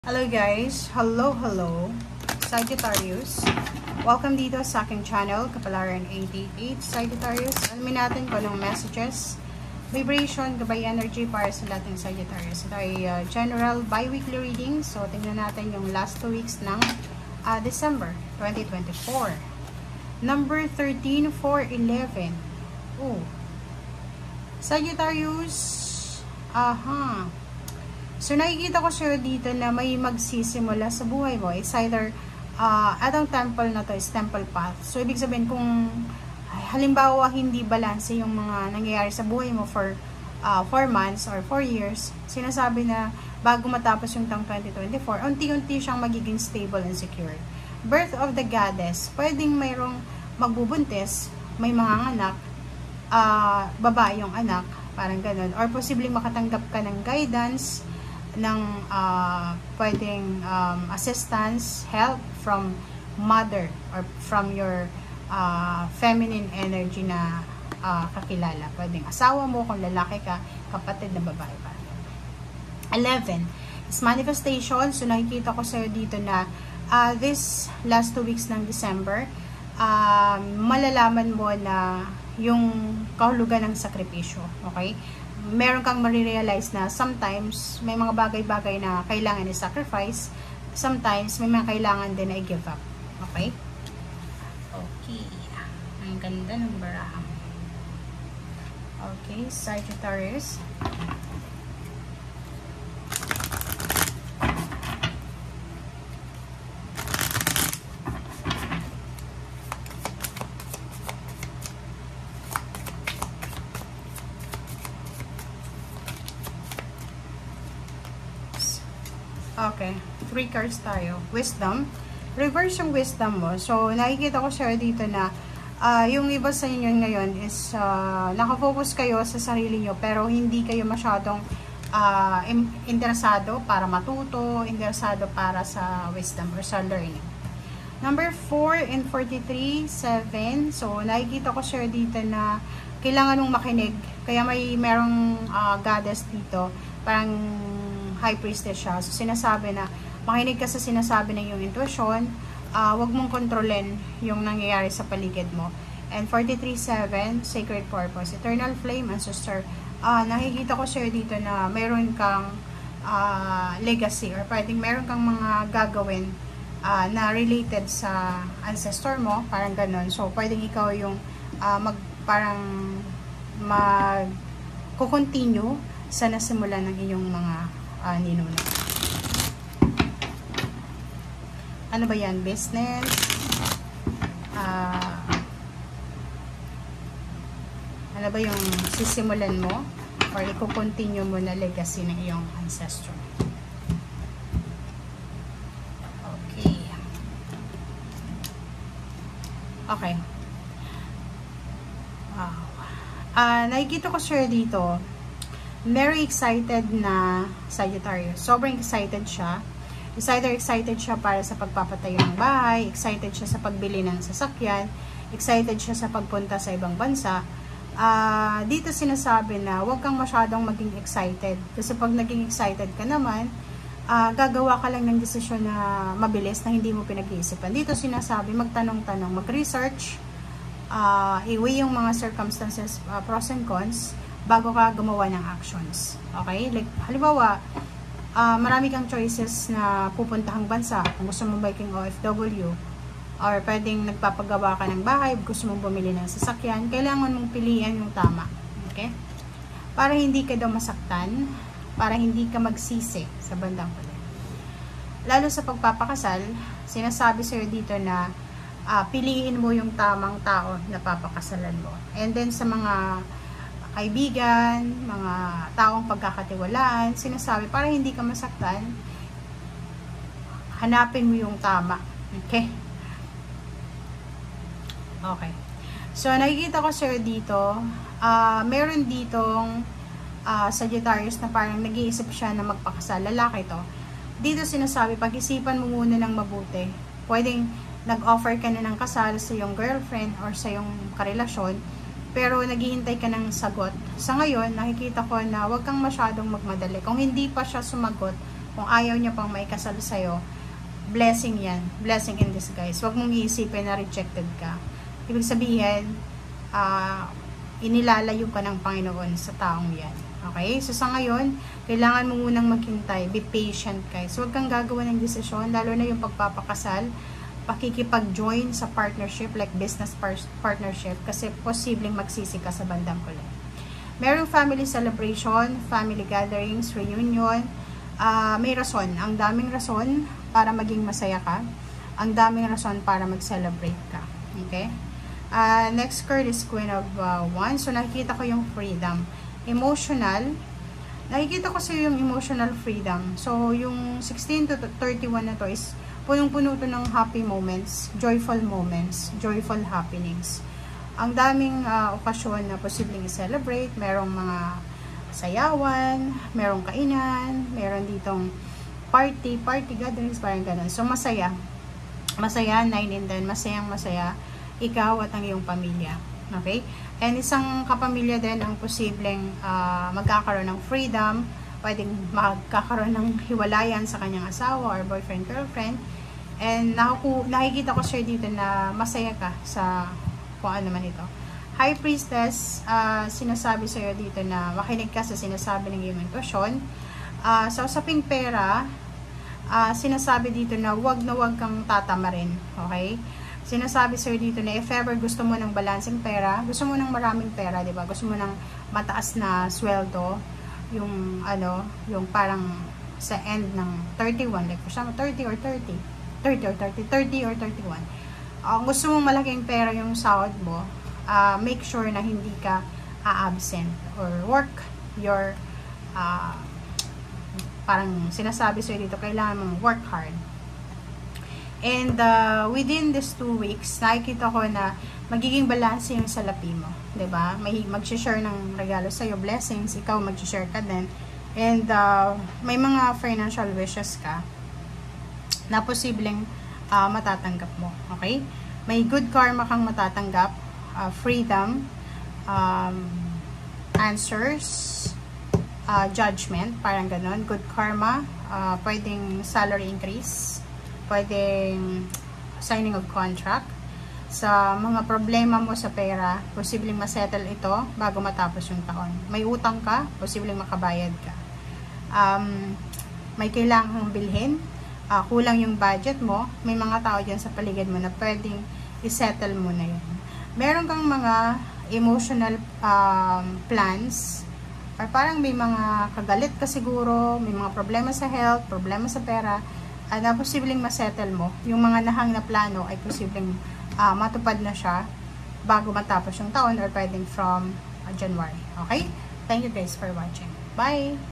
Hello guys! Hello! Sagittarius. Welcome dito sa aking channel, Kapalaran 88 Sagittarius. Alamin natin kung anong messages, vibration, gabay energy para sa lahat ng Sagittarius. Ito ay general bi-weekly reading. So, tingnan natin yung last 2 weeks ng December 2024. Number 13, 4, 11. Oh. Sagittarius. So, nakikita ko sa'yo dito na may magsisimula sa buhay mo. It's either, atong temple na to is temple path. So, ibig sabihin kung halimbawa hindi balance yung mga nangyayari sa buhay mo for 4 months or 4 years, sinasabi na bago matapos yung taong 2024, unti-unti siyang magiging stable and secure. Birth of the goddess, pwedeng mayroong magbubuntis, may mga anak, babae yung anak, parang ganun. Or posibleng makatanggap ka ng guidance, ng pwedeng assistance, help from mother or from your feminine energy na kakilala. Pwedeng asawa mo kung lalaki ka, kapatid na babae pa. 11 is manifestation. So nakikita ko sa'yo dito na this last 2 weeks ng December, malalaman mo na yung kahulugan ng sakripisyo. Okay? Meron kang marirealize na sometimes may mga bagay-bagay na kailangan i-sacrifice, sometimes may mga kailangan din na i-give up. Okay? Okay. Ang ganda ng baraha. Okay, Sagittarius. Okay, 3 cards tayo. Wisdom. Reverse yung wisdom mo. So, nakikita ko sa'yo dito na yung iba sa inyo ngayon is nakafocus kayo sa sarili nyo pero hindi kayo masyadong interesado para matuto, interesado para sa wisdom or sa learning. Number 4 and 43, 7. So, nakikita ko sa'yo dito na kailangan mong makinig. Kaya merong goddess dito. Parang high priestess siya. So, sinasabi na, makinig ka sa sinasabi ng iyong intuition, wag mong kontrolin yung nangyayari sa paligid mo. And 43.7, sacred purpose, eternal flame, ancestor. Nakikita ko sa'yo dito na mayroon kang legacy or pwedeng mayroon kang mga gagawin na related sa ancestor mo, parang ganun. So, pwedeng ikaw yung mag-continue sa nasimulan ng iyong mga ninuna. Ano ba yan? Business? Ano ba yung sisimulan mo? Or i-continue mo na legacy ng iyong ancestor? Okay. Okay. Wow. Nakikita ko sir dito, very excited na Sagittarius. Sobrang excited siya. Is either excited siya para sa pagpapatayo ng bahay, excited siya sa pagbili ng sasakyan, excited siya sa pagpunta sa ibang bansa. Dito sinasabi na huwag kang masyadong maging excited. Kasi pag naging excited ka naman, gagawa ka lang ng desisyon na mabilis na hindi mo pinag-iisipan. Dito sinasabi, magtanong-tanong, mag-research, i-weigh yung mga circumstances, pros and cons, bago ka gumawa ng actions. Okay? Like, halimbawa, marami kang choices na pupuntahang bansa. Kung gusto mong biking OFW, or pwedeng nagpapagawa ka ng bahay, gusto mong bumili ng sasakyan, kailangan mong piliin yung tama. Okay? Para hindi ka daw masaktan, para hindi ka magsisi sa bandang huli. Lalo sa pagpapakasal, sinasabi sa'yo dito na piliin mo yung tamang tao na papakasalan mo. And then sa mga kaibigan, mga taong pagkakatiwalaan, sinasabi, para hindi ka masaktan, hanapin mo yung tama. Okay? Okay. So, nakikita ko sir dito, meron ditong Sagittarius na parang nag-iisip siya na magpakasal. Lalaki to. Dito sinasabi, pag-isipan mo muna ng mabuti. Pwedeng nag-offer ka na ng kasal sa iyong girlfriend or sa iyong karelasyon, pero naghihintay ka ng sagot. Sa ngayon, nakikita ko na huwag kang masyadong magmadali. Kung hindi pa siya sumagot, kung ayaw niya pang may kasal sa'yo, blessing yan. Blessing in disguise. Huwag mong iisipin na rejected ka. Ibig sabihin, inilalayo ka ng Panginoon sa taong yan. Okay? So, sa ngayon, kailangan mo munang maghintay. Be patient, guys. Huwag kang gagawa ng desisyon, lalo na yung pagpapakasal, pakikipag-join sa partnership, like business partnership, kasi posibleng magsisi ka sa bandang huli. Merong family celebration, family gatherings, reunion, may rason. Ang daming rason para maging masaya ka. Ang daming rason para mag-celebrate ka. Okay? Next card is Queen of Wands. So, nakikita ko yung freedom. Emotional. Nakikita ko sa yung emotional freedom. So, yung 16 to 31 na to is punong-puno to ng happy moments, joyful happenings. Ang daming okasyon na posibleng i-celebrate. Merong mga sayawan, merong kainan, meron ditong party gatherings, parang ganun. So, masaya. Masaya, 9 and 10. Masaya, ikaw at ang iyong pamilya. Okay? And isang kapamilya din ang posibleng magkakaroon ng freedom, pwedeng magkakaroon ng hiwalayan sa kanyang asawa or boyfriend, girlfriend. And nakikita ko siya dito na masaya ka sa kung ano man ito. High Priestess, sinasabi sa'yo dito na makinig ka sa sinasabi ng iyong intuition. Sa usaping pera, sinasabi dito na wag kang tatamarin. Okay? Sinasabi sa'yo dito na if ever gusto mo ng balancing pera, gusto mo ng maraming pera, diba? Gusto mo ng mataas na sweldo, yung parang sa end ng 31, like for example, 30 or 31. Gusto mong malaking pera yung sahod mo, make sure na hindi ka absent or work your parang sinasabi sa'yo dito, kailangan mong work hard. And within these 2 weeks, nakikita ko na magiging balance yung salapi mo. Diba? May mag-share ng regalo sa'yo, blessings, ikaw mag-share ka din. And may mga financial wishes ka na posibleng matatanggap mo. Okay? May good karma kang matatanggap, freedom, answers, judgment, parang ganon, good karma, pwedeng salary increase, pwedeng signing of contract. Sa mga problema mo sa pera, posibleng masettle ito bago matapos yung taon. May utang ka, posibleng makabayad ka. May kailangan kang bilhin, kulang yung budget mo, may mga tao dyan sa paligid mo na pwedeng isettle mo na yun. Meron kang mga emotional plans, or parang may mga kagalit ka siguro, may mga problema sa health, problema sa pera, na posibleng masettle mo. Yung mga nahang na plano ay posibleng matupad na siya bago matapos yung taon or pwedeng from January. Okay? Thank you guys for watching. Bye!